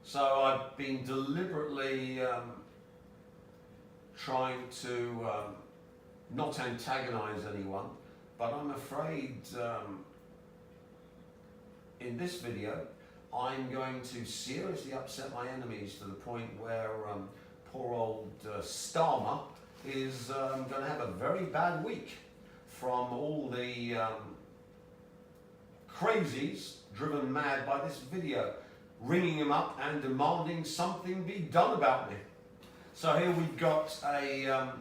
So I've been deliberately trying to not antagonize anyone, but I'm afraid in this video I'm going to seriously upset my enemies to the point where poor old Starmer is going to have a very bad week from all the crazies driven mad by this video, ringing him up and demanding something be done about me. So here we've got a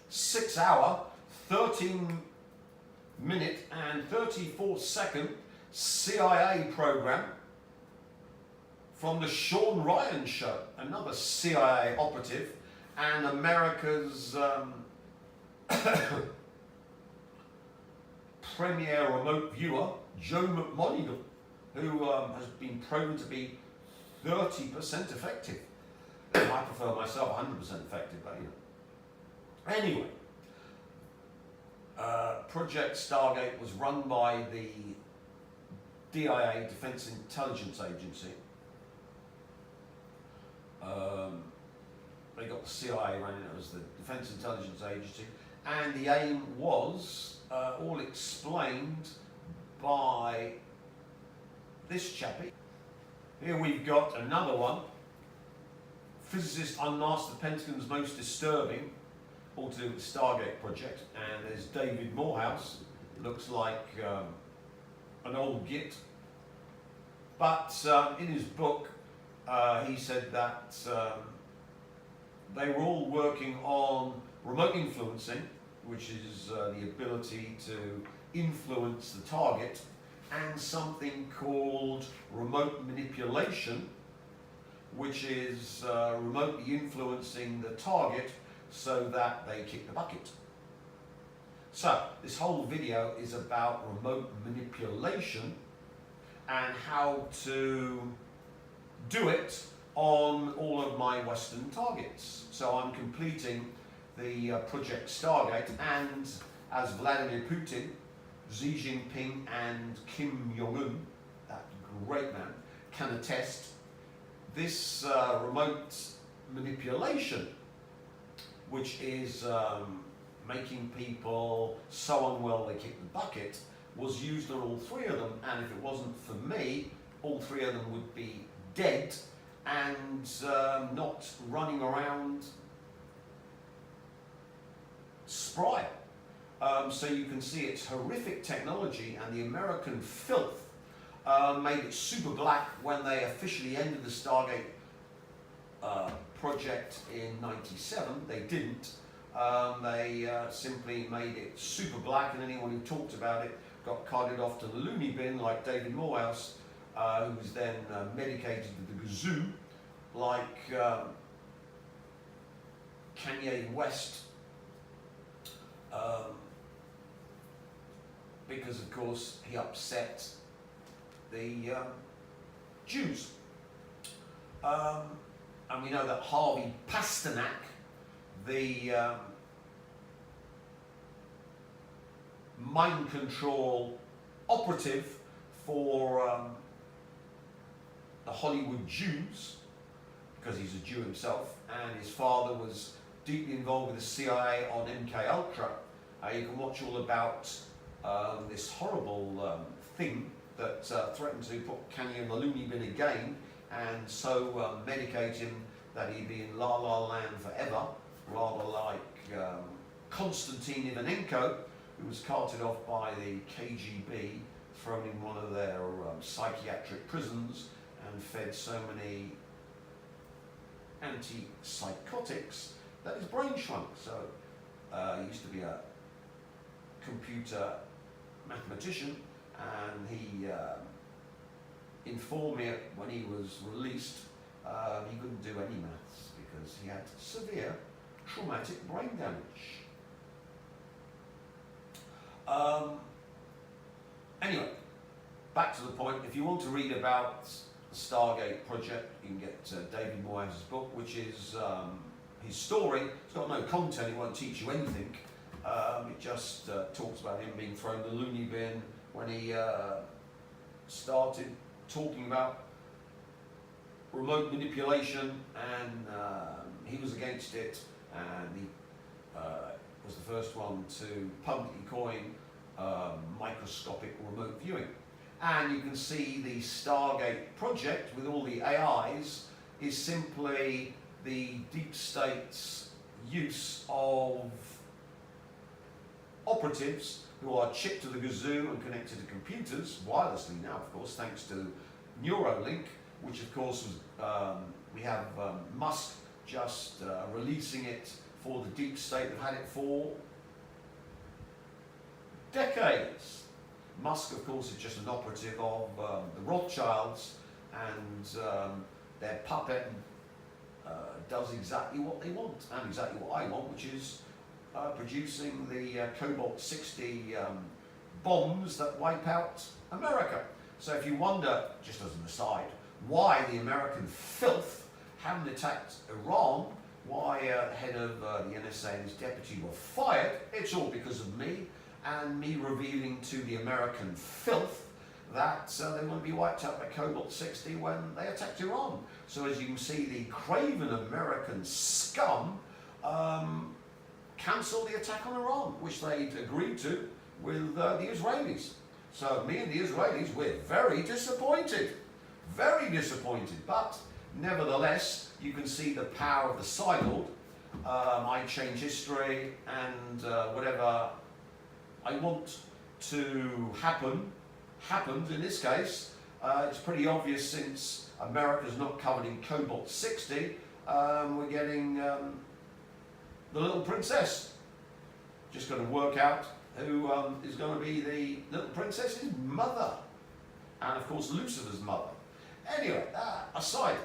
6 hour, 13-minute and 34-second CIA program from the Sean Ryan Show, another CIA operative, and America's premier remote viewer, Joe McMonigle, who has been proven to be 30% effective. I prefer myself 100% effective, but you know. Anyway, Project Stargate was run by the DIA, Defense Intelligence Agency. They got the CIA running it as the Defense Intelligence Agency, and the aim was all explained by this chappie. Here we've got another one. Physicists unmasked the Pentagon's most disturbing, all to do with the Stargate project, and there's David Morehouse. Looks like an old git. But in his book, he said that they were all working on remote influencing, which is the ability to influence the target, and something called remote manipulation, which is remotely influencing the target so that they kick the bucket. So this whole video is about remote manipulation and how to do it on all of my Western targets. So I'm completing the Project Stargate, and as Vladimir Putin, Xi Jinping and Kim Jong-un, that great man, can attest, this remote manipulation, which is making people so unwell they kick the bucket, was used on all three of them, and if it wasn't for me, all three of them would be dead and not running around spry. So you can see it's horrific technology, and the American filth made it super black when they officially ended the Stargate project in '97. They didn't. They simply made it super black, and anyone who talked about it got carted off to the loony bin, like David Morehouse, who was then medicated with the gazoo, like Kanye West, because of course he upset the Jews. And we know that Harvey Pasternak, the mind control operative for the Hollywood Jews, because he's a Jew himself, and his father was deeply involved with the CIA on MK Ultra. You can watch all about this horrible thing that threatened to put Kanye in the loony bin again, and so medicate him that he'd be in La La Land forever, rather like Konstantin Ivanenko, who was carted off by the KGB, thrown in one of their psychiatric prisons, and fed so many antipsychotics that his brain shrunk. So he used to be a computer mathematician, and he informed me when he was released he couldn't do any maths because he had severe traumatic brain damage. Anyway, back to the point. If you want to read about the Stargate project, you can get David Morehouse's book, which is his story. It's got no content, it won't teach you anything. It just talks about him being thrown in the loony bin when he started talking about remote manipulation, and he was against it, and he was the first one to publicly coin microscopic remote viewing. And you can see the Stargate project with all the AIs is simply the deep state's use of operatives who are chipped to the gazoo and connected to computers wirelessly now, of course, thanks to Neuralink, which of course was, we have Musk just releasing it for the deep state. They've had it for decades. Musk, of course, is just an operative of the Rothschilds, and their puppet does exactly what they want, and exactly what I want, which is producing the Cobalt 60 bombs that wipe out America. So if you wonder, just as an aside, why the American filth haven't attacked Iran, why the head of the NSA and his deputy were fired, it's all because of me, and me revealing to the American filth that they want to be wiped out by Cobalt 60 when they attacked Iran. So as you can see, the craven American scum cancelled the attack on Iran, which they'd agreed to with the Israelis. So me and the Israelis, we're very disappointed. Very disappointed. But nevertheless, you can see the power of the Psylord. I change history, and whatever I want to happen, happens in this case. It's pretty obvious, since America's not covered in Cobalt 60, we're getting the little princess. Just got to work out who is going to be the little princess's mother, and of course Lucifer's mother. Anyway, aside,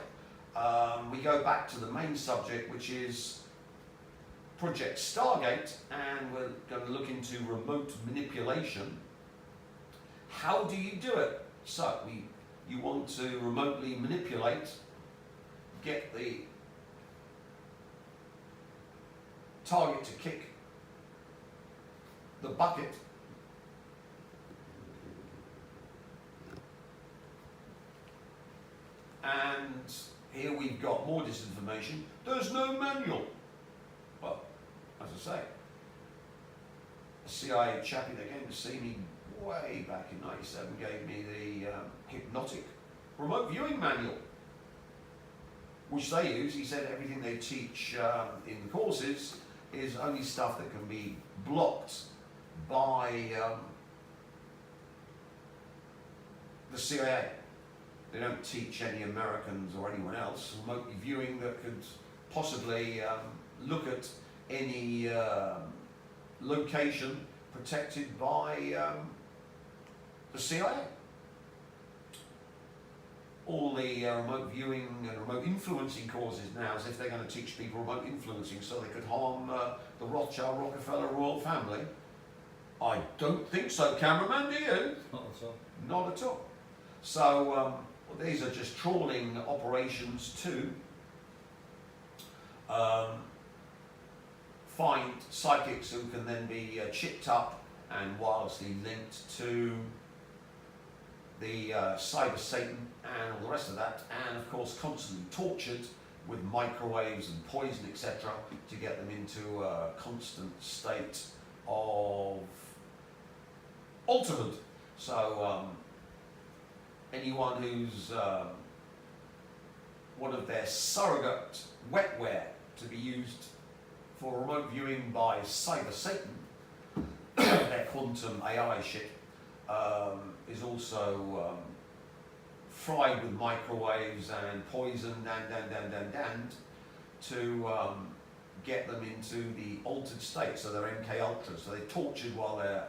we go back to the main subject, which is Project Stargate, and we're going to look into remote manipulation. How do you do it? So you want to remotely manipulate, get the target to kick the bucket, and here we've got more disinformation. There's no manual. Well, as I say, a CIA chappie that came to see me way back in '97 gave me the hypnotic remote viewing manual, which they use. He said everything they teach in the courses is only stuff that can be blocked by the CIA. They don't teach any Americans or anyone else remotely viewing that could possibly look at any location protected by the CIA. All the remote viewing and remote influencing courses now, as if they're going to teach people remote influencing so they could harm the Rothschild Rockefeller royal family. I don't think so, cameraman, do you? Not at all. Not at all. So well, these are just trawling operations to find psychics who can then be chipped up and wirelessly linked to the cyber Satan and all the rest of that, and of course constantly tortured with microwaves and poison, etc., to get them into a constant state of alterment. So anyone who's one of their surrogate wetware to be used for remote viewing by cyber Satan, their quantum AI shit, is also fried with microwaves and poisoned and to get them into the altered state. So they're MK Ultra, so they're tortured while they're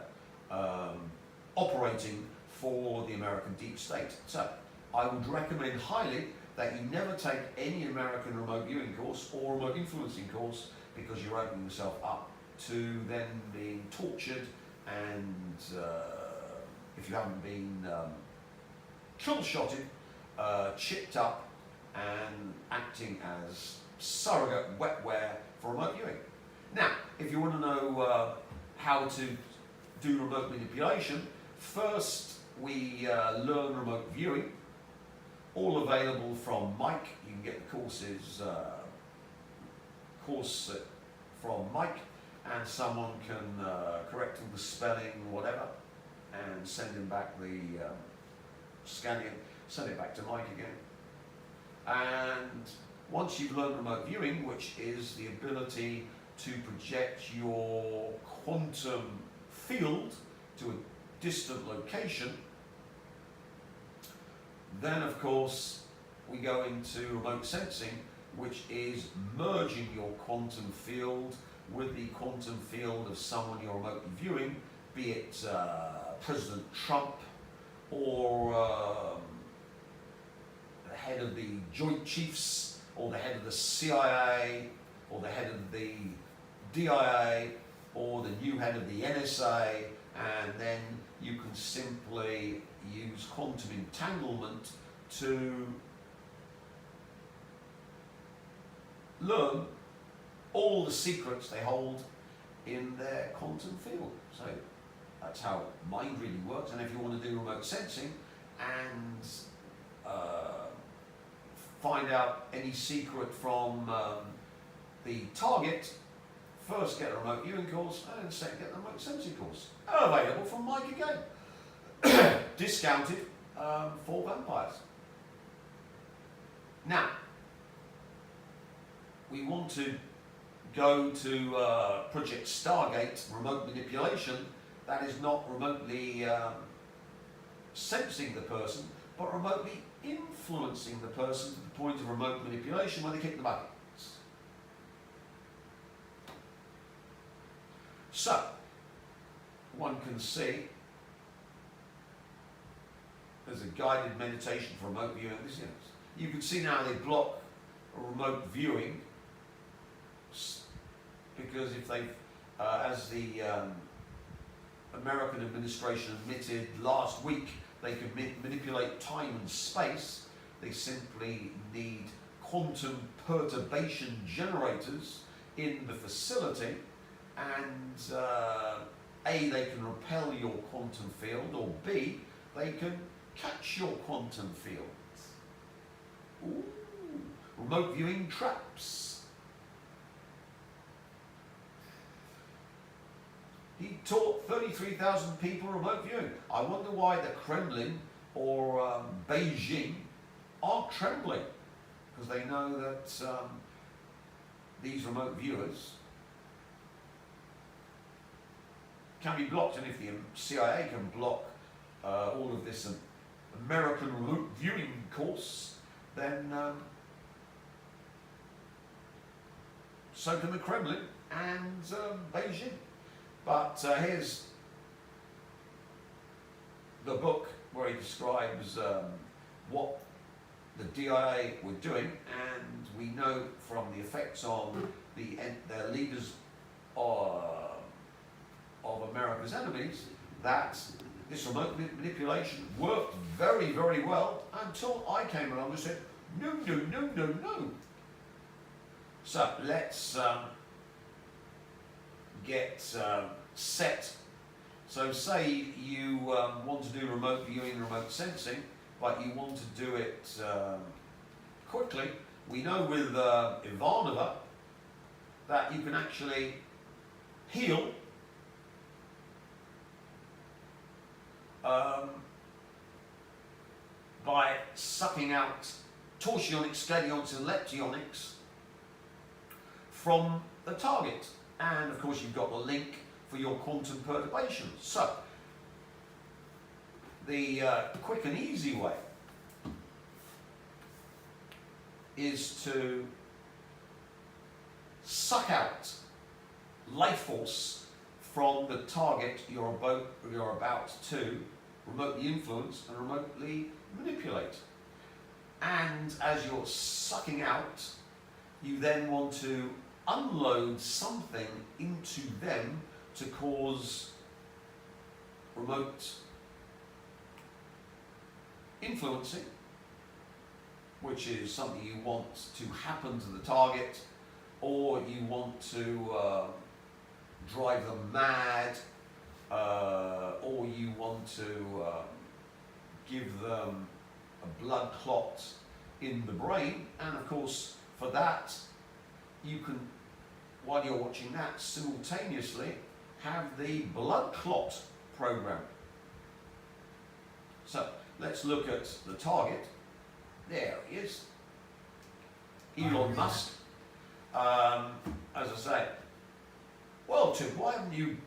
operating for the American deep state. So I would recommend highly that you never take any American remote viewing course or remote influencing course, because you're opening yourself up to then being tortured, and if you haven't been kill-shotted, chipped up and acting as surrogate wetware for remote viewing. Now, if you want to know how to do remote manipulation, first we learn remote viewing. all available from Mike. You can get the courses from Mike, and someone can correct all the spelling, whatever, and send him back the scan it, send it back to Mike again. And once you've learned remote viewing, which is the ability to project your quantum field to a distant location, then of course we go into remote sensing, which is merging your quantum field with the quantum field of someone you're remotely viewing, be it President Trump or the head of the Joint Chiefs, or the head of the CIA, or the head of the DIA, or the new head of the NSA, and then you can simply use quantum entanglement to learn all the secrets they hold in their quantum field. So that's how mind reading works. And if you want to do remote sensing and find out any secret from the target, first get a remote viewing course, and second get the remote sensing course. Available from Mike again. Discounted for vampires. Now, we want to go to Project Stargate, remote manipulation. That is not remotely sensing the person, but remotely influencing the person to the point of remote manipulation when they kick the buckets. So, one can see there's a guided meditation for remote viewing. You can see now they block remote viewing because if they, as the American administration admitted last week, they could manipulate time and space. They simply need quantum perturbation generators in the facility, and A, they can repel your quantum field, or B, they can catch your quantum field. Ooh, remote viewing traps. He taught 33,000 people remote viewing. I wonder why the Kremlin or Beijing aren't trembling, because they know that these remote viewers can be blocked, and if the CIA can block all of this American remote viewing course, then so can the Kremlin and Beijing. But here's the book where he describes what the DIA were doing, and we know from the effects on their leaders of America's enemies that this remote manipulation worked very, very well until I came along and said, no, no, no, no, no. So let's get set. So say you want to do remote viewing and remote sensing, but you want to do it quickly. We know with Ivanova that you can actually heal by sucking out torsionics, scadionics and leptionics from the target. And of course you've got the link for your quantum perturbations. So, the quick and easy way is to suck out life force from the target you're about to remotely influence and remotely manipulate. And as you're sucking out, you then want to unload something into them to cause remote influencing, which is something you want to happen to the target, or you want to drive them mad, or you want to give them a blood clot in the brain, and of course for that you can, while you're watching that, simultaneously have the blood clot program. So let's look at the target. There he is, Elon Musk. As I say, well, Tim, why haven't you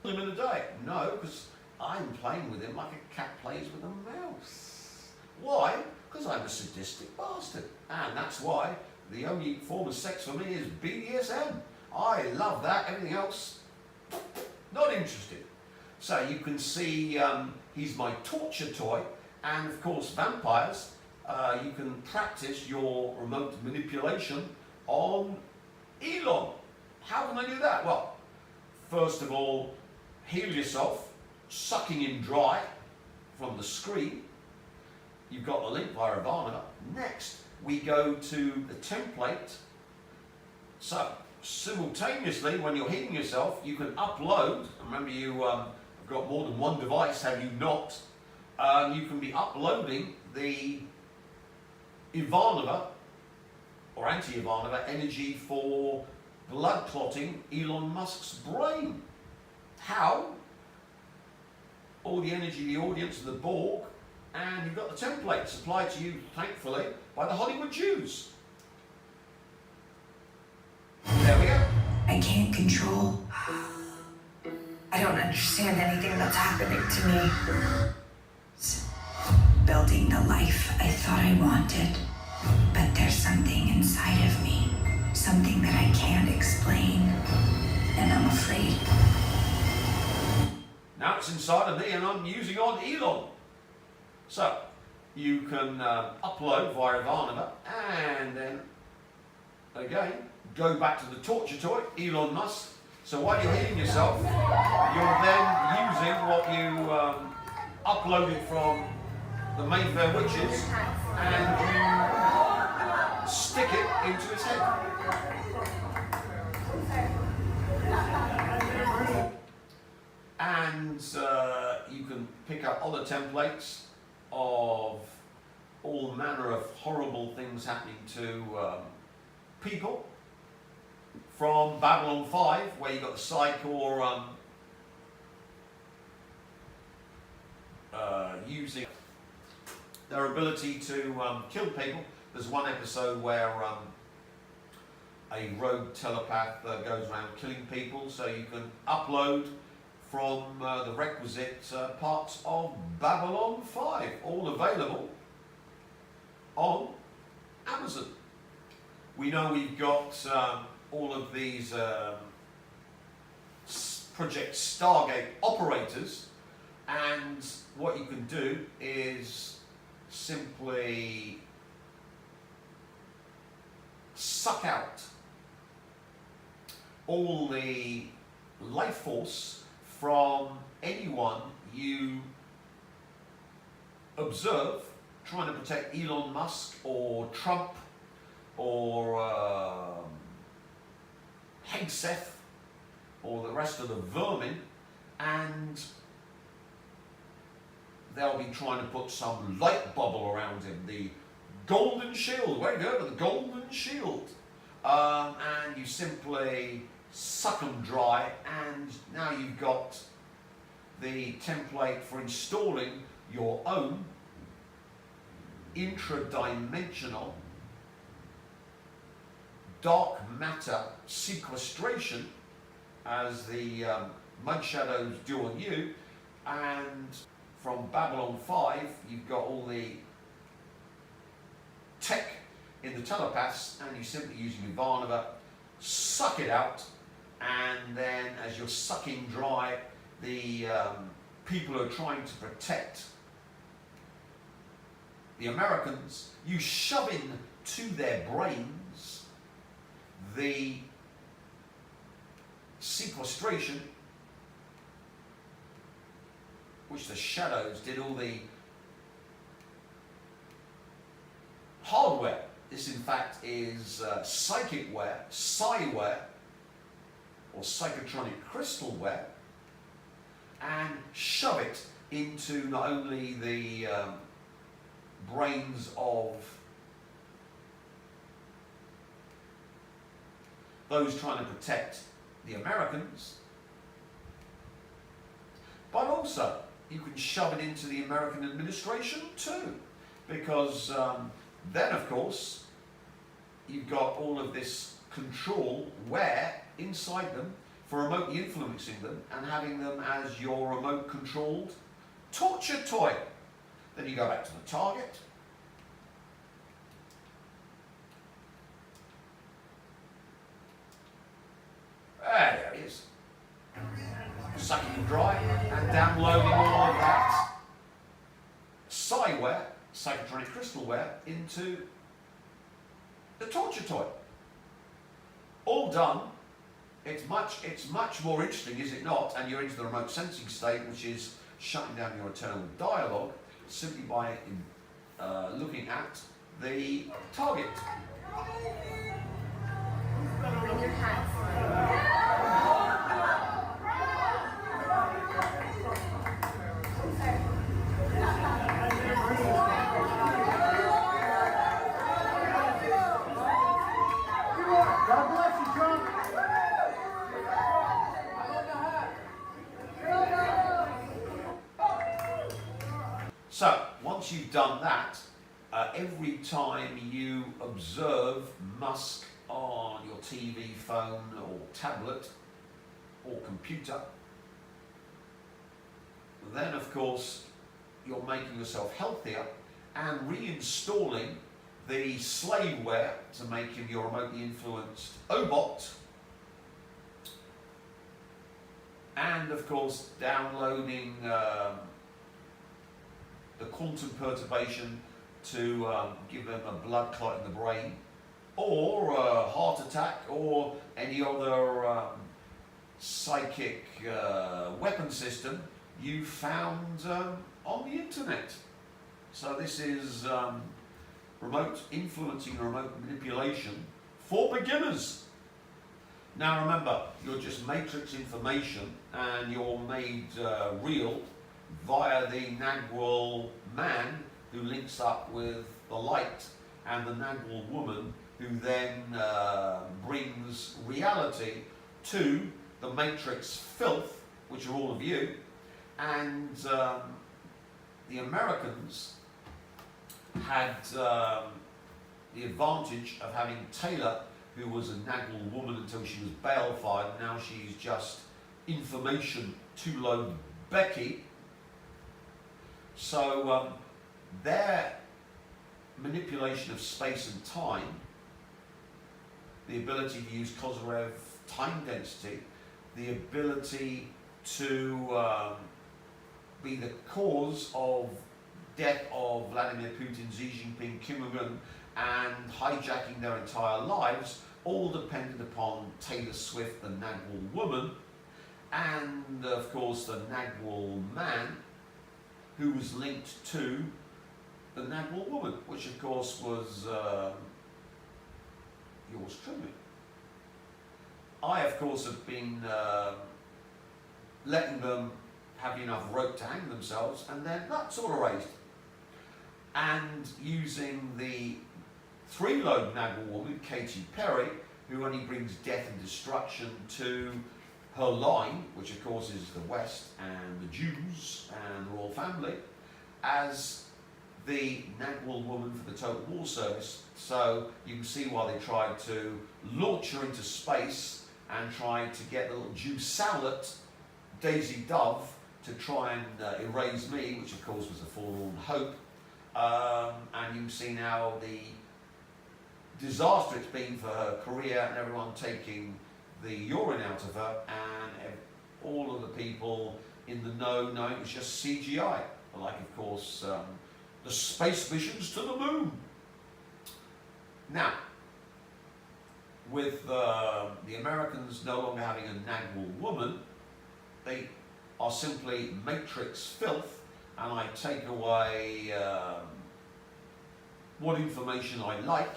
killed him in a day? No, because I'm playing with him like a cat plays with a mouse. Why? Because I'm a sadistic bastard. And that's why the only form of sex for me is BDSM. I love that. Everything else, not interested. So you can see he's my torture toy. And of course, vampires, you can practice your remote manipulation on Elon. How can I do that? Well, first of all, heal yourself, sucking him dry from the screen. You've got the link via Ivana. Next, we go to the template. So, simultaneously, when you're healing yourself, you can upload. Remember, you have got more than one device, have you not? You can be uploading the Ivanova or anti-Ivanova energy for blood clotting Elon Musk's brain. How? All the energy, the audience, and the Borg, and you've got the template supplied to you, thankfully, by the Hollywood Jews. There we go. I can't control. I don't understand anything that's happening to me. Building the life I thought I wanted. But there's something inside of me. Something that I can't explain. And I'm afraid. Now it's inside of me and I'm using on Elon. So, you can upload via Ivanova and then, again, go back to the torture toy, Elon Musk. So while you're healing yourself, you're then using what you uploaded from the Mayfair Witches and you stick it into his head. And you can pick up other templates of all manner of horrible things happening to people. From Babylon 5, where you've got the Psychor using their ability to kill people. There's one episode where a rogue telepath goes around killing people, so you can upload from the requisite parts of Babylon 5, all available on Amazon. We know we've got all of these Project Stargate operators, and what you can do is simply suck out all the life force from anyone you observe trying to protect Elon Musk or Trump or Hegseth or the rest of the vermin, and they'll be trying to put some light bubble around him, the golden shield. Way to go to the golden shield. And you simply suck them dry, and now you've got the template for installing your own intradimensional dark matter sequestration, as the mud shadows do on you. And from Babylon 5, you've got all the tech in the telepaths, and you're simply using Ivanova, suck it out, and then as you're sucking dry the people who are trying to protect the Americans, you shove into their brains the sequestration, which the shadows did all the hardware. This in fact is psychicware, psiware, or psychotronic crystalware, and shove it into not only the brains of those trying to protect the Americans, but also you can shove it into the American administration too, because then of course you've got all of this control where inside them for remotely influencing them and having them as your remote controlled torture toy. Then you go back to the target. There it is. Sucking them dry and downloading all of that spyware, psychotronic crystalware, into the torture toy. All done. It's much more interesting, is it not? And you're into the remote sensing state, which is shutting down your internal dialogue simply by looking at the target. God bless you, Trump. So, once you've done that, every time you observe Musk on your TV, phone or tablet or computer, then of course you're making yourself healthier and reinstalling the slaveware to make him your remotely influenced Obot, and of course downloading the quantum perturbation to give them a blood clot in the brain, or a heart attack, or any other psychic weapon system you found on the internet. So this is remote influencing, remote manipulation for beginners. Now remember, you're just matrix information, and you're made real via the Nagwal man, who links up with the light, and the Nagwal woman, who then brings reality to the matrix filth, which are all of you. And the Americans had the advantage of having Taylor, who was a Nagwal woman until she was balefire. Now she's just information to load Becky. So their manipulation of space and time, the ability to use Kozyrev time density, the ability to be the cause of death of Vladimir Putin, Xi Jinping, Kim Jong-un, and hijacking their entire lives, all depended upon Taylor Swift, the Nagwal woman, and of course the Nagwal man, who was linked to the Nagwal woman, which of course was yours truly. I, of course, have been letting them have enough rope to hang themselves, and then that's all raised. And using the three-load Nagwal woman, Katy Perry, who only brings death and destruction to her line, which of course is the West and the Jews and the royal family, as the Nagwal woman for the Total War Service. So you can see why they tried to launch her into space and tried to get the little Jew Sowlet, Daisy Dove, to try and erase me, which of course was a forlorn hope. And you can see now the disaster it's been for her career, and everyone taking the urine out of her, and all of the people in the know knowing it was just CGI, like of course the space missions to the moon. Now, with the Americans no longer having a Nagwal woman, they are simply matrix filth, and I take away what information I like,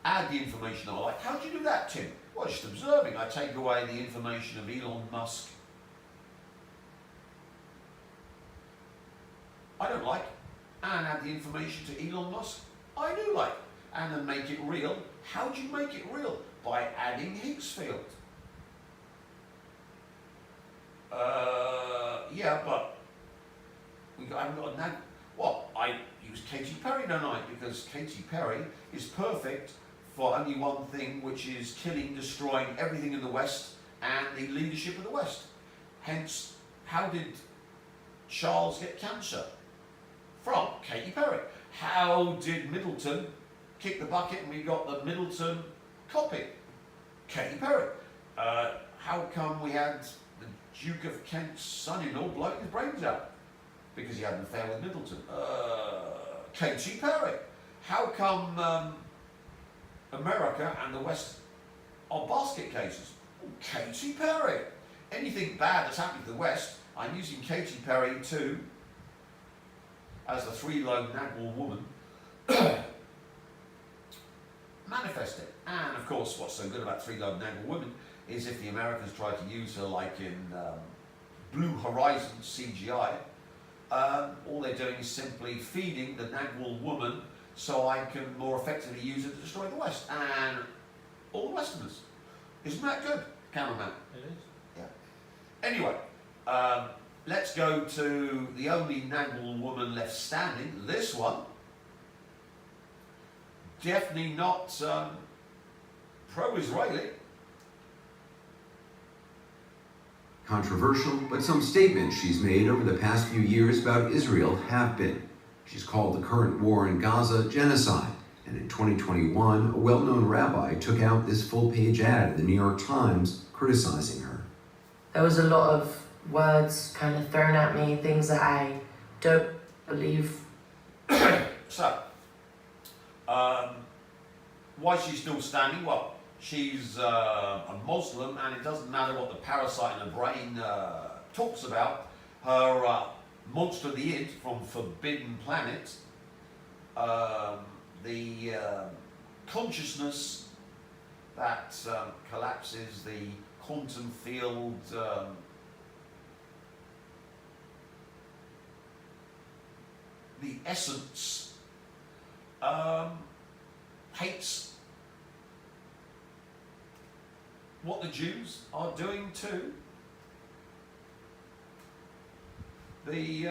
add the information I like. How do you do that, Tim? Well, just observing. I take away the information of Elon Musk I don't like. and add the information to Elon Musk? I do like. And then make it real. How do you make it real? By adding Higgs field. Yeah, but I haven't got a nag. Well, I use Katy Perry, don't I? Because Katy Perry is perfect for only one thing, which is killing, destroying everything in the West and the leadership of the West. Hence, how did Charles get cancer? From Katy Perry. How did Middleton kick the bucket and we got the Middleton copy? Katy Perry. How come we had the Duke of Kent's son-in-law blowing his brains out? Because he had an affair with Middleton. Katy Perry. How come America and the West are basket cases? Katy Perry. Anything bad that's happening to the West, I'm using Katy Perry to, as the three-lobed Nagwal woman, manifest it. And of course, what's so good about three-lobed Nagwal women is if the Americans try to use her like in Blue Horizon CGI, all they're doing is simply feeding the Nagwal woman so I can more effectively use it to destroy the West and all the Westerners. Isn't that good, cameraman? It is. Yeah. Anyway, let's go to the only Nagwal woman left standing, this one. Definitely not pro-Israeli. Controversial, but some statements she's made over the past few years about Israel have been. She's called the current war in Gaza genocide, and in 2021, a well-known rabbi took out this full-page ad in the New York Times criticizing her. There was a lot of words kind of thrown at me, things that I don't believe. So, why is she still standing? Well, she's a Muslim, and it doesn't matter what the parasite in the brain talks about. Her monster of the id from Forbidden Planet, the consciousness that collapses the quantum field the essence hates what the Jews are doing to the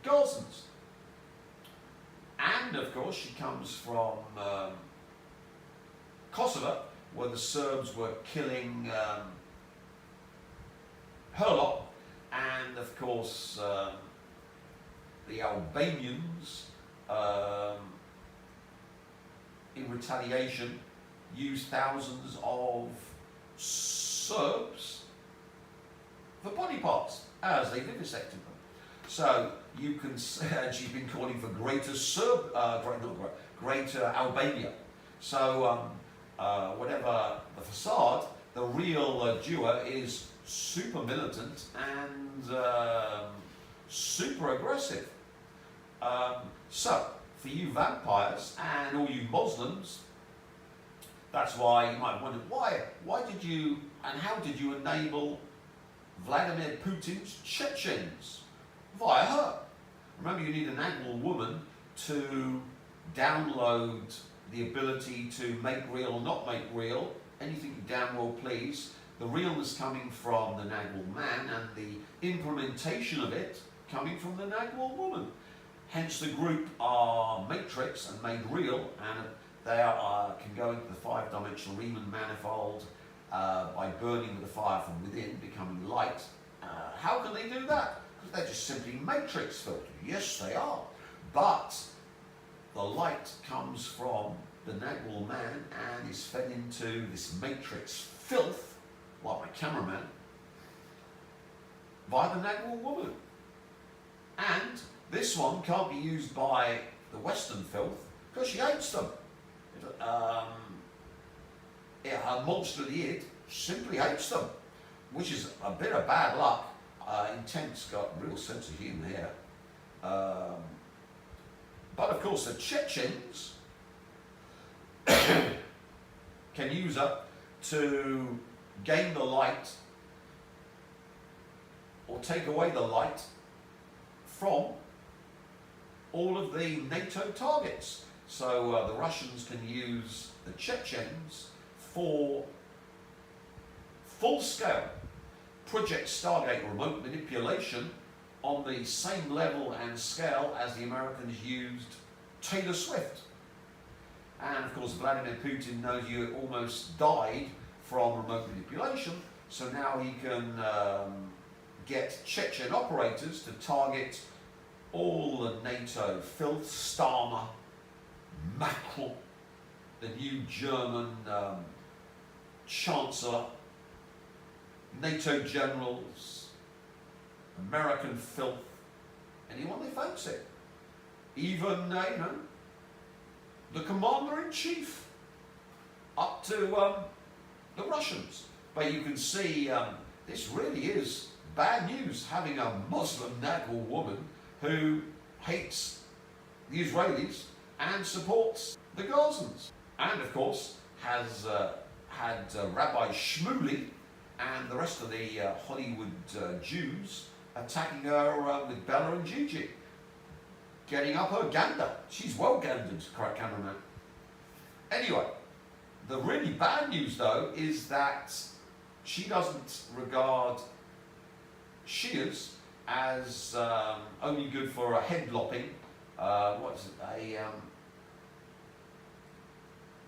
Gazans. And of course she comes from Kosovo, where the Serbs were killing her lot, and of course the Albanians in retaliation used thousands of Serbs for body parts as they vivisected them. So you can, and she's been calling for greater greater Albania. So whatever the facade, the real Jew is super militant and super aggressive. So for you vampires and all you Muslims, that's why you might wonder why did you and how did you enable Vladimir Putin's Chechens via her? Remember, you need an Nagwal woman to download the ability to make real or not make real anything you damn well please. The realness coming from the Nagwal man and the implementation of it coming from the Nagwal woman. Hence the group are matrix and made real, and they can go into the five-dimensional Riemann manifold by burning with the fire from within, becoming light. How can they do that? Because they're just simply matrix filtered. Yes, they are. But the light comes from the Nagwal man and is fed into this matrix filth, like my cameraman, by the Nagwal woman. And this one can't be used by the Western filth because she hates them. Her monster of the id simply hates them, which is a bit of bad luck. Intent's got a real sense of humour here. But of course the Chechens can use her to gain the light or take away the light from all of the NATO targets. So the Russians can use the Chechens for full-scale Project Stargate remote manipulation on the same level and scale as the Americans used Taylor Swift. And of course Vladimir Putin knows you almost died from remote manipulation, so now he can get Chechen operators to target all the NATO filth, Starmer, Macron, the new German Chancellor, NATO generals, American filth, anyone they fancy. Even, the Commander-in-Chief, up to the Russians. But you can see this really is bad news, having a Muslim Nagel woman who hates the Israelis and supports the Gazans. And of course has had Rabbi Shmuley and the rest of the Hollywood Jews attacking her with Bella and Gigi, getting up her gander. She's well gandered, cameraman. Anyway, the really bad news though is that she doesn't regard Shias as only good for a head lopping,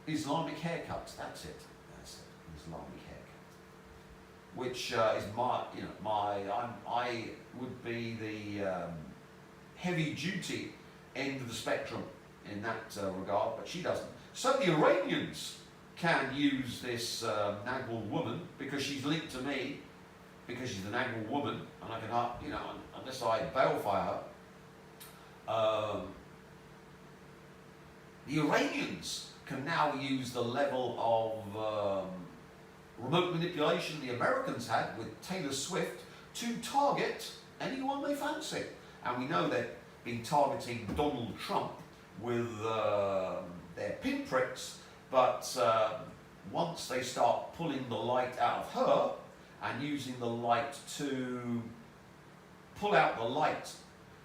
Islamic haircut. That's it. Islamic haircut. Which is I would be the heavy duty end of the spectrum in that regard, but she doesn't. So the Iranians can use this Nagel woman because she's linked to me, because she's the Nagel woman, and I can, unless I balefire her, the Iranians can now use the level of remote manipulation the Americans had with Taylor Swift to target anyone they fancy. And we know they've been targeting Donald Trump with their pinpricks, but once they start pulling the light out of her and using the light to pull out the light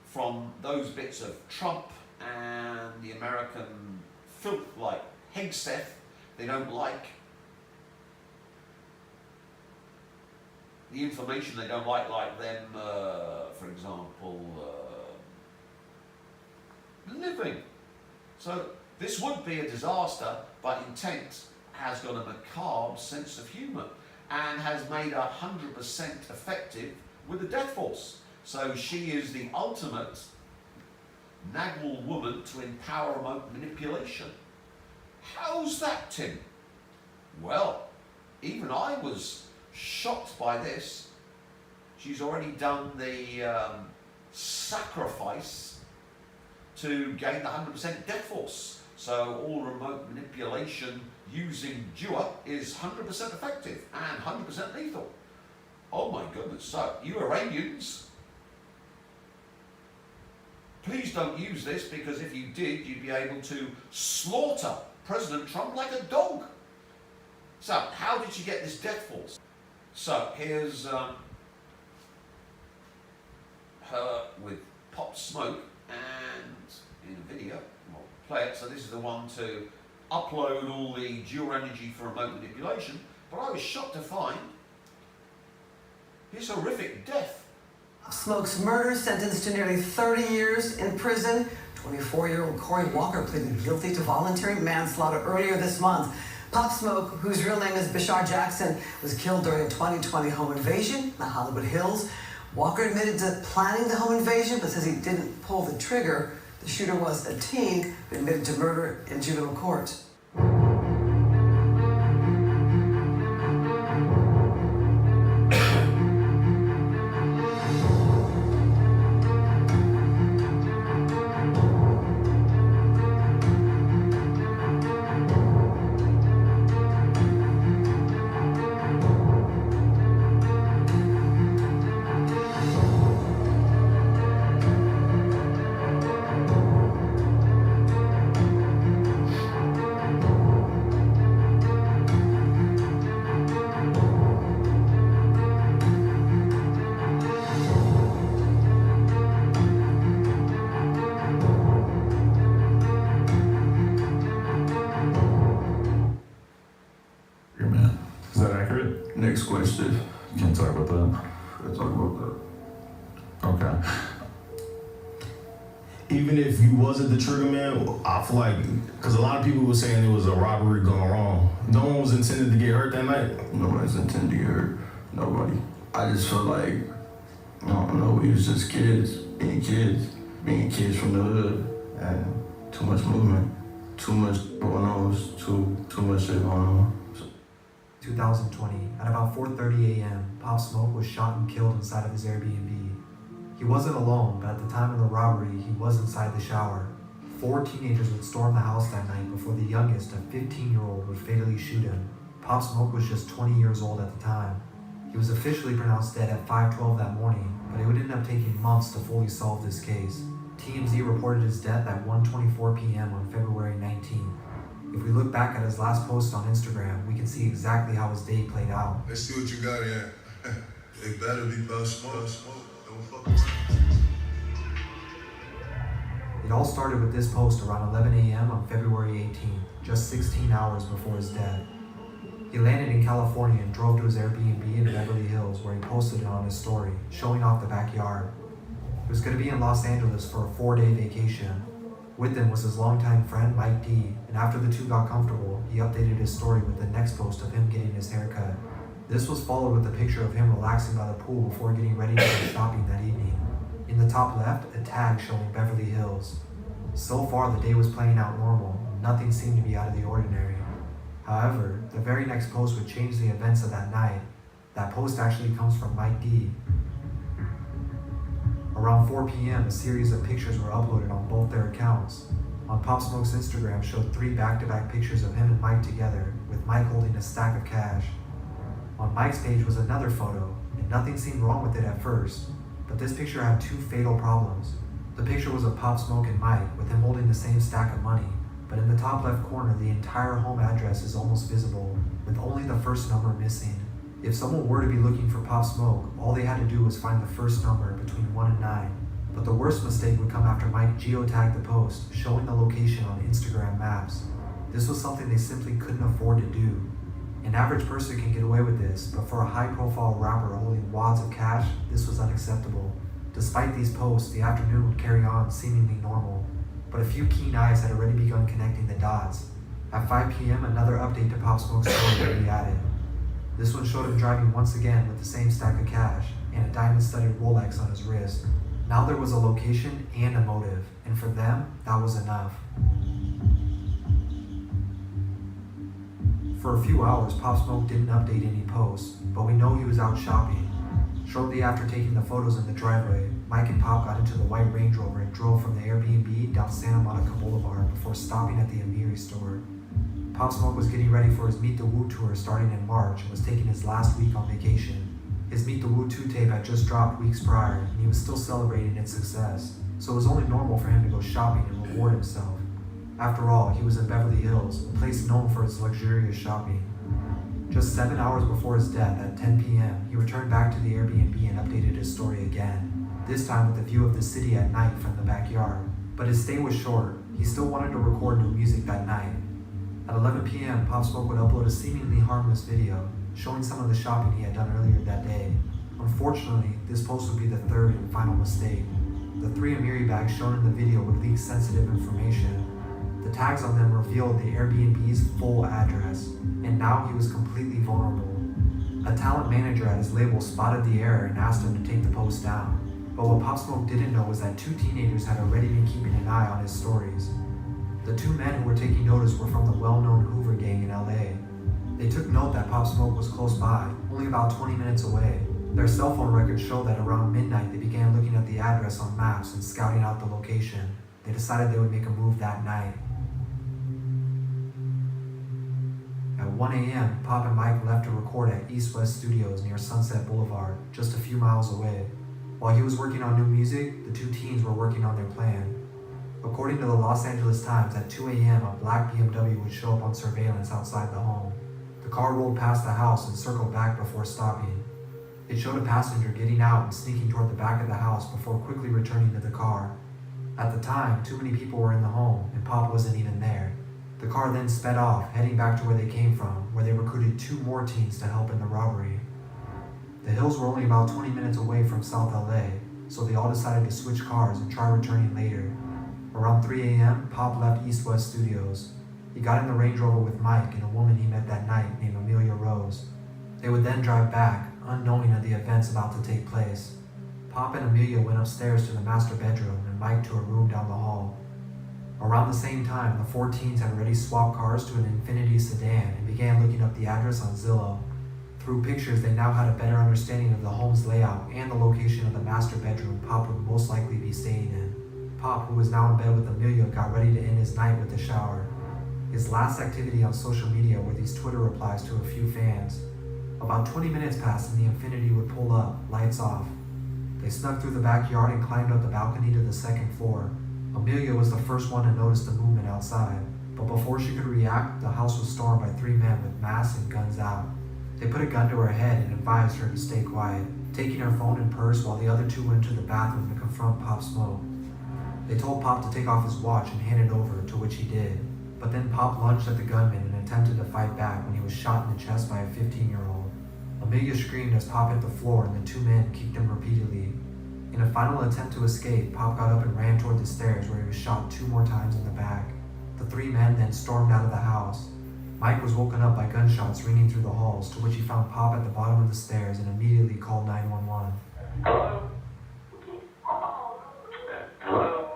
from those bits of Trump and the American filth like Hegseth they don't like, the information they don't like them, for example, living. So this would be a disaster, but Intent has got a macabre sense of humour and has made 100% effective with the Death Force. So she is the ultimate Nagel woman to empower remote manipulation. How's that, Tim? Well, even I was shocked by this. She's already done the sacrifice to gain the 100% Death Force. So all remote manipulation using Dua is 100% effective and 100% lethal. Oh my goodness. So you Iranians, please don't use this, because if you did, you'd be able to slaughter President Trump like a dog. So how did she get this Death Force? So here's her with Pop Smoke, and in a video, I'll play it. So this is the one to upload all the dual energy for remote manipulation. But I was shocked to find his horrific death. Smoke's murder, sentenced to nearly 30 years in prison. 24-year-old Corey Walker pleaded guilty to voluntary manslaughter earlier this month. Pop Smoke, whose real name is Bashar Jackson, was killed during a 2020 home invasion in the Hollywood Hills. Walker admitted to planning the home invasion, but says he didn't pull the trigger. The shooter was a teen who admitted to murder in juvenile court. Next question. Can't talk about that. Let's talk about Okay. Even if you wasn't the trigger man, I feel like, because a lot of people were saying it was a robbery gone wrong. No one was intended to get hurt that night. that. Nobody's intended to get hurt. Nobody. I just feel like, I don't know, we was just kids, being kids from the hood, and too much movement, too much going on, too much shit going on. 2020, at about 4:30 a.m., Pop Smoke was shot and killed inside of his Airbnb. He wasn't alone, but at the time of the robbery, he was inside the shower. 4 teenagers would storm the house that night before the youngest, a 15-year-old, would fatally shoot him. Pop Smoke was just 20 years old at the time. He was officially pronounced dead at 5:12 that morning, but it would end up taking months to fully solve this case. TMZ reported his death at 1:24 p.m. on February 19th. If we look back at his last post on Instagram, we can see exactly how his day played out. Let's see what you got in. It better be Pop Smoke. Don't fuck around. It all started with this post around 11 a.m. on February 18th, just 16 hours before his death. He landed in California and drove to his Airbnb in Beverly Hills, where he posted it on his story, showing off the backyard. He was going to be in Los Angeles for a 4-day vacation. With him was his longtime friend Mike D, and after the two got comfortable, he updated his story with the next post of him getting his hair cut. This was followed with a picture of him relaxing by the pool before getting ready to go shopping that evening. In the top left, a tag showing Beverly Hills. So far, the day was playing out normal, and nothing seemed to be out of the ordinary. However, the very next post would change the events of that night. That post actually comes from Mike D. Around 4 p.m., a series of pictures were uploaded on both their accounts. On Pop Smoke's Instagram showed 3 back-to-back pictures of him and Mike together, with Mike holding a stack of cash. On Mike's page was another photo, and nothing seemed wrong with it at first, but this picture had 2 fatal problems. The picture was of Pop Smoke and Mike, with him holding the same stack of money, but in the top left corner, the entire home address is almost visible, with only the first number missing. If someone were to be looking for Pop Smoke, all they had to do was find the first number between 1 and 9. But the worst mistake would come after Mike geotagged the post, showing the location on Instagram Maps. This was something they simply couldn't afford to do. An average person can get away with this, but for a high-profile rapper holding wads of cash, this was unacceptable. Despite these posts, the afternoon would carry on seemingly normal, but a few keen eyes had already begun connecting the dots. At 5 p.m., another update to Pop Smoke's story would be added. This one showed him driving once again with the same stack of cash and a diamond-studded Rolex on his wrist. Now there was a location and a motive, and for them, that was enough. For a few hours, Pop Smoke didn't update any posts, but we know he was out shopping. Shortly after taking the photos in the driveway, Mike and Pop got into the white Range Rover and drove from the Airbnb down Santa Monica Boulevard before stopping at the Amiri store. Pop Smoke was getting ready for his Meet the Woo tour starting in March and was taking his last week on vacation. His Meet the Woo 2 tape had just dropped weeks prior, and he was still celebrating its success, so it was only normal for him to go shopping and reward himself. After all, he was in Beverly Hills, a place known for its luxurious shopping. Just 7 hours before his death, at 10 p.m., he returned back to the Airbnb and updated his story again, this time with a view of the city at night from the backyard. But his stay was short. He still wanted to record new music that night. At 11 p.m., Pop Smoke would upload a seemingly harmless video, showing some of the shopping he had done earlier that day. Unfortunately, this post would be the third and final mistake. The 3 Amiri bags shown in the video would leak sensitive information. The tags on them revealed the Airbnb's full address, and now he was completely vulnerable. A talent manager at his label spotted the error and asked him to take the post down. But what Pop Smoke didn't know was that 2 teenagers had already been keeping an eye on his stories. The 2 men who were taking notice were from the well-known Hoover gang in LA. They took note that Pop Smoke was close by, only about 20 minutes away. Their cell phone records show that around midnight they began looking at the address on maps and scouting out the location. They decided they would make a move that night. At 1 a.m., Pop and Mike left to record at East West Studios near Sunset Boulevard, just a few miles away. While he was working on new music, the 2 teens were working on their plan. According to the Los Angeles Times, at 2 a.m., a black BMW would show up on surveillance outside the home. The car rolled past the house and circled back before stopping. It showed a passenger getting out and sneaking toward the back of the house before quickly returning to the car. At the time, too many people were in the home, and Pop wasn't even there. The car then sped off, heading back to where they came from, where they recruited 2 more teens to help in the robbery. The Hills were only about 20 minutes away from South LA, so they all decided to switch cars and try returning later. Around 3 a.m., Pop left East West Studios. He got in the Range Rover with Mike and a woman he met that night named Amelia Rose. They would then drive back, unknowing of the events about to take place. Pop and Amelia went upstairs to the master bedroom and Mike to a room down the hall. Around the same time, the 4 teens had already swapped cars to an Infiniti sedan and began looking up the address on Zillow. Through pictures, they now had a better understanding of the home's layout and the location of the master bedroom Pop would most likely be staying in. Pop, who was now in bed with Amelia, got ready to end his night with a shower. His last activity on social media were these Twitter replies to a few fans. About 20 minutes passed and the Infiniti would pull up, lights off. They snuck through the backyard and climbed up the balcony to the 2nd floor. Amelia was the first one to notice the movement outside, but before she could react, the house was stormed by 3 men with masks and guns out. They put a gun to her head and advised her to stay quiet, taking her phone and purse while the other 2 went to the bathroom to confront Pop Smoke. They told Pop to take off his watch and hand it over, to which he did. But then Pop lunged at the gunman and attempted to fight back when he was shot in the chest by a 15-year-old. Amelia screamed as Pop hit the floor and the 2 men kicked him repeatedly. In a final attempt to escape, Pop got up and ran toward the stairs where he was shot 2 more times in the back. The 3 men then stormed out of the house. Mike was woken up by gunshots ringing through the halls, to which he found Pop at the bottom of the stairs and immediately called 911. Hello? Hello?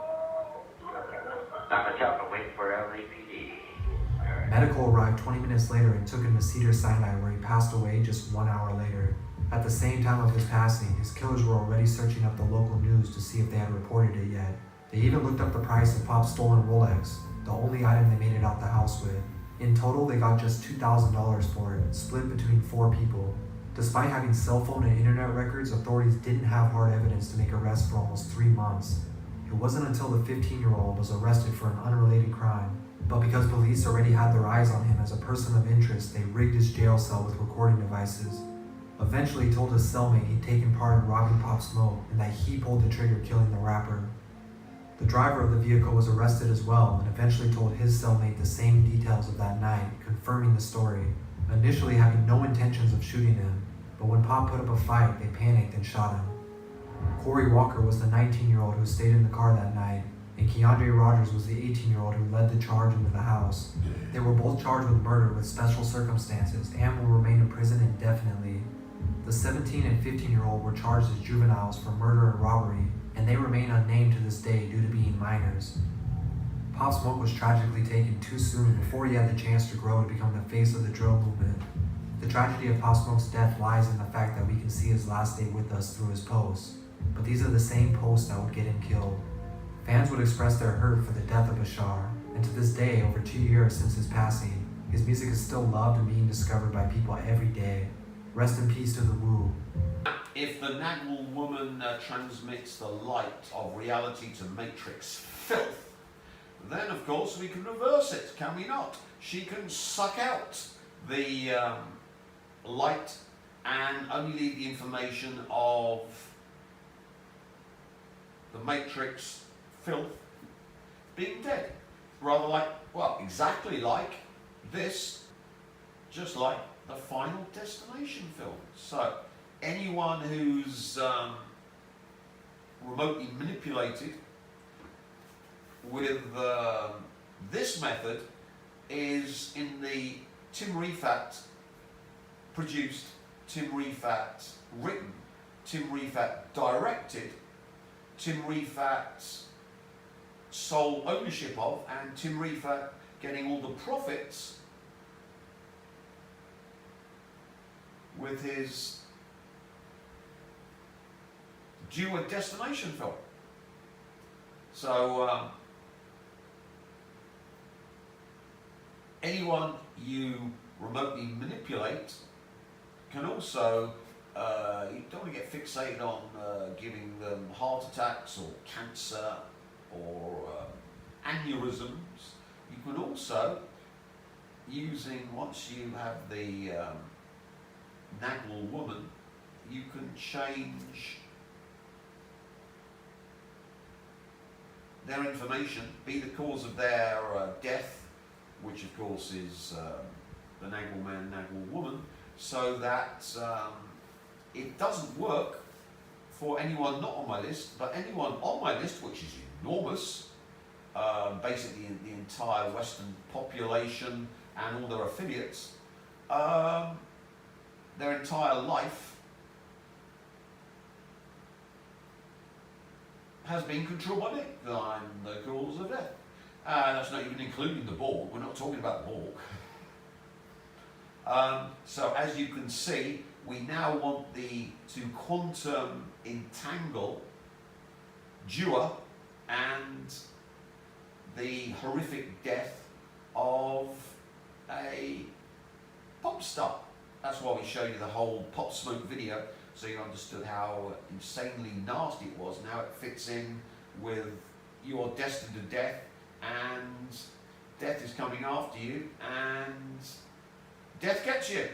Dr. Chapman, wait for LAPD. Medical arrived 20 minutes later and took him to Cedars-Sinai, where he passed away just 1 hour later. At the same time of his passing, his killers were already searching up the local news to see if they had reported it yet. They even looked up the price of Pop's stolen Rolex, the only item they made it out the house with. In total, they got just $2,000 for it, split between 4 people. Despite having cell phone and internet records, authorities didn't have hard evidence to make arrests for almost 3 months. It wasn't until the 15-year-old was arrested for an unrelated crime. But because police already had their eyes on him as a person of interest, they rigged his jail cell with recording devices. Eventually, he told his cellmate he'd taken part in robbing Pop Smoke and that he pulled the trigger killing the rapper. The driver of the vehicle was arrested as well and eventually told his cellmate the same details of that night, confirming the story, initially having no intentions of shooting him, but when Pop put up a fight, they panicked and shot him. Corey Walker was the 19-year-old who stayed in the car that night, and Keandre Rogers was the 18-year-old who led the charge into the house. They were both charged with murder with special circumstances and will remain in prison indefinitely. The 17 and 15-year-old were charged as juveniles for murder and robbery, and they remain unnamed to this day due to being minors. Pop Smoke was tragically taken too soon before he had the chance to grow to become the face of the drill movement. The tragedy of Pop Smoke's death lies in the fact that we can see his last day with us through his posts, but these are the same posts that would get him killed. Fans would express their hurt for the death of Bashar, and to this day, over 2 years since his passing, his music is still loved and being discovered by people every day. Rest in peace to the Wu. If the Nagel woman transmits the light of reality to Matrix filth, then of course we can reverse it, can we not? She can suck out the light and only leave the information of the Matrix filth being dead. Rather like, well, exactly like this, just like the Final Destination film. So, anyone who's remotely manipulated with this method is in the Tim Rifaat produced, Tim Rifaat written, Tim Rifaat directed, Tim Rifaat's sole ownership of, and Tim Rifaat getting all the profits with his due a destination film. So anyone you remotely manipulate can also, you don't want to get fixated on giving them heart attacks or cancer or aneurysms. You can also, using, once you have the Nagel woman, you can change their information, be the cause of their death, which of course is the Nagel Man, Nagel Woman, so that it doesn't work for anyone not on my list, but anyone on my list, which is enormous, basically in the entire Western population and all their affiliates, their entire life has been controlled by me. I'm the cause of death. That's not even including the Borg. We're not talking about the Borg. So as you can see, we now want to quantum entangle Dewar and the horrific death of a pop star. That's why we showed you the whole Pop Smoke video, so you understood how insanely nasty it was. Now it fits in with you're destined to death, and death is coming after you, and death gets you.